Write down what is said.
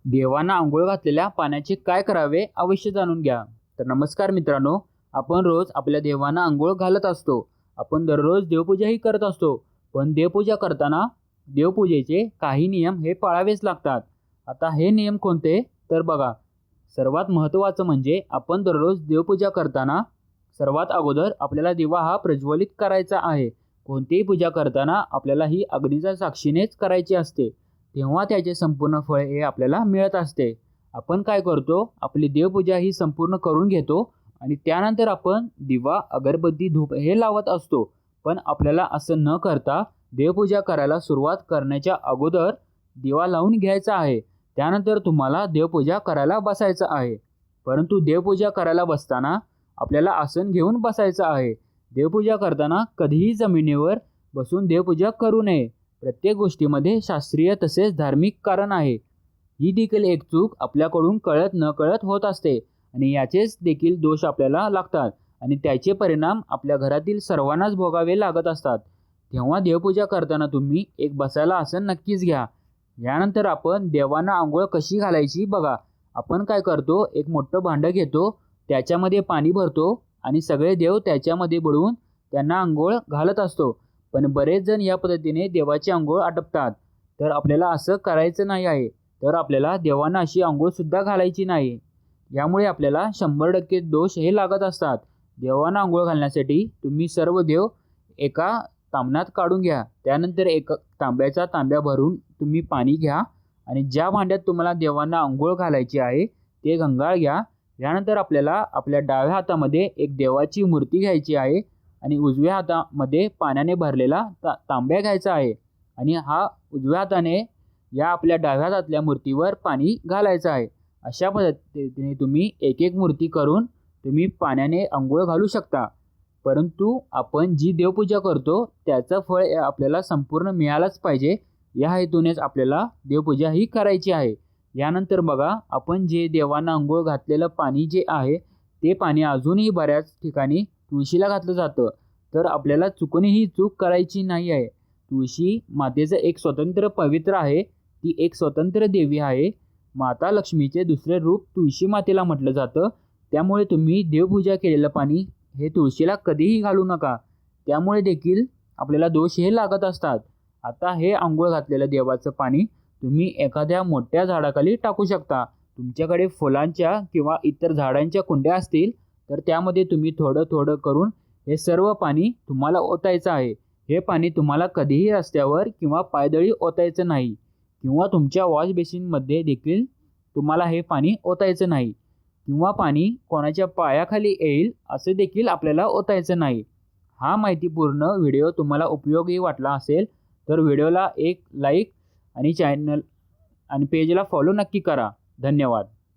देवांना आंघोळ घातलेल्या पाण्याचे काय करावे अवश्य जाणून घ्या. तर नमस्कार मित्रांनो, आपण रोज आपल्या देवांना आंघोळ घालत असतो. आपण दररोज देवपूजाही करत असतो. पण देवपूजा करताना देवपूजेचे काही नियम हे पाळावेच लागतात. आता हे नियम कोणते तर बघा, सर्वात महत्त्वाचं म्हणजे आपण दररोज देवपूजा करताना सर्वात अगोदर आपल्याला दिवा हा प्रज्वलित करायचा आहे. कोणतीही पूजा करताना आपल्याला ही अग्नीच्या साक्षीनेच करायची असते. तेव्हा त्याचे संपूर्ण फळ हे आपल्याला मिळत असते. आपण काय करतो, आपली देवपूजा ही संपूर्ण करून घेतो आणि त्यानंतर आपण दिवा, अगरबत्ती, धूप हे लावत असतो. पण आपल्याला असं न करता देवपूजा करायला सुरुवात करण्याच्या अगोदर दिवा लावून घ्यायचा आहे. त्यानंतर तुम्हाला देवपूजा करायला बसायचं आहे. परंतु देवपूजा करायला बसताना आपल्याला आसन घेऊन बसायचं आहे. देवपूजा करताना कधीही जमिनीवर बसून देवपूजा करू नये. प्रत्येक गोष्टीमध्ये शास्त्रीय तसेच धार्मिक कारण आहे. ही देखील एक चूक आपल्याकडून कळत न कळत होत असते आणि याचेच देखील दोष आपल्याला लागतात आणि त्याचे परिणाम आपल्या घरातील सर्वांनाच भोगावे लागत असतात. तेव्हा देवपूजा करताना तुम्ही एक बसायला आसन नक्कीच घ्या. यानंतर आपण देवांना आंघोळ कशी घालायची बघा. आपण काय करतो, एक मोठं भांडं घेतो, त्याच्यामध्ये पाणी भरतो आणि सगळे देव त्याच्यामध्ये बुडवून त्यांना आंघोळ घालत असतो. पण बरेच जण या पद्धतीने देवाची आंघोळ आटपतात. तर आपल्याला असं करायचं नाही आहे. तर आपल्याला देवांना अशी आंघोळसुद्धा घालायची नाही. यामुळे आपल्याला 100% दोष हे लागत असतात. देवांना आंघोळ घालण्यासाठी तुम्ही सर्व देव एका ताम्हणात काढून घ्या. त्यानंतर एक तांब्या भरून तुम्ही पाणी घ्या आणि ज्या भांड्यात तुम्हाला देवांना आंघोळ घालायची आहे ते गंगाळ घ्या. यानंतर आपल्याला आपल्या डाव्या हातामध्ये एक देवाची मूर्ती घ्यायची आहे आणि उजव्या हातामध्ये पाण्याने भरलेला तांब्या घ्यायचा आहे आणि हा उजव्या हाताने या आपल्या डाव्या हातातल्या मूर्तीवर पाणी घालायचं आहे. अशा पद्धतीने तुम्ही एक एक मूर्ती करून तुम्ही पाण्याने आंघोळ घालू शकता. परंतु आपण जी देवपूजा करतो त्याचं फळ आपल्याला संपूर्ण मिळालंच पाहिजे, या हेतूनेच आपल्याला देवपूजा ही करायची आहे. यानंतर बघा, आपण जे देवांना आंघोळ घातलेलं पाणी जे आहे ते पाणी अजूनही बऱ्याच ठिकाणी तुळशीला घातलं जातं. तर आपल्याला चुकूनही चूक करायची नाही आहे. तुळशी मातेचं एक स्वतंत्र पवित्र आहे. ती एक स्वतंत्र देवी आहे. माता लक्ष्मीचे दुसरे रूप तुळशी मातेला म्हटलं जातं. त्यामुळे तुम्ही देवपूजा केलेलं पाणी हे तुळशीला कधीही घालू नका. त्यामुळे देखील आपल्याला दोष हे लागत असतात. आता हे आंघोळ घातलेलं देवाचं पाणी तुम्ही एखाद्या मोठ्या झाडाखाली टाकू शकता. तुमच्याकडे फुलांच्या किंवा इतर झाडांच्या कुंड्या असतील तर त्यामध्ये तुम्ही थोडं थोडं करून हे सर्व पाणी तुम्हाला ओतायचं आहे. हे पाणी तुम्हाला कधीही रस्त्यावर किंवा पायदळी ओतायचं नाही किंवा तुमच्या वॉश बेसिनमध्ये देखील तुम्हाला हे पाणी ओतायचं नाही किंवा पाणी कोणाच्या पायाखाली येईल असे देखील आपल्याला ओतायचं नाही. हा माहितीपूर्ण व्हिडिओ तुम्हाला उपयोगी वाटला असेल तर व्हिडिओला एक लाईक आणि चॅनल आणि पेजला फॉलो नक्की करा. धन्यवाद.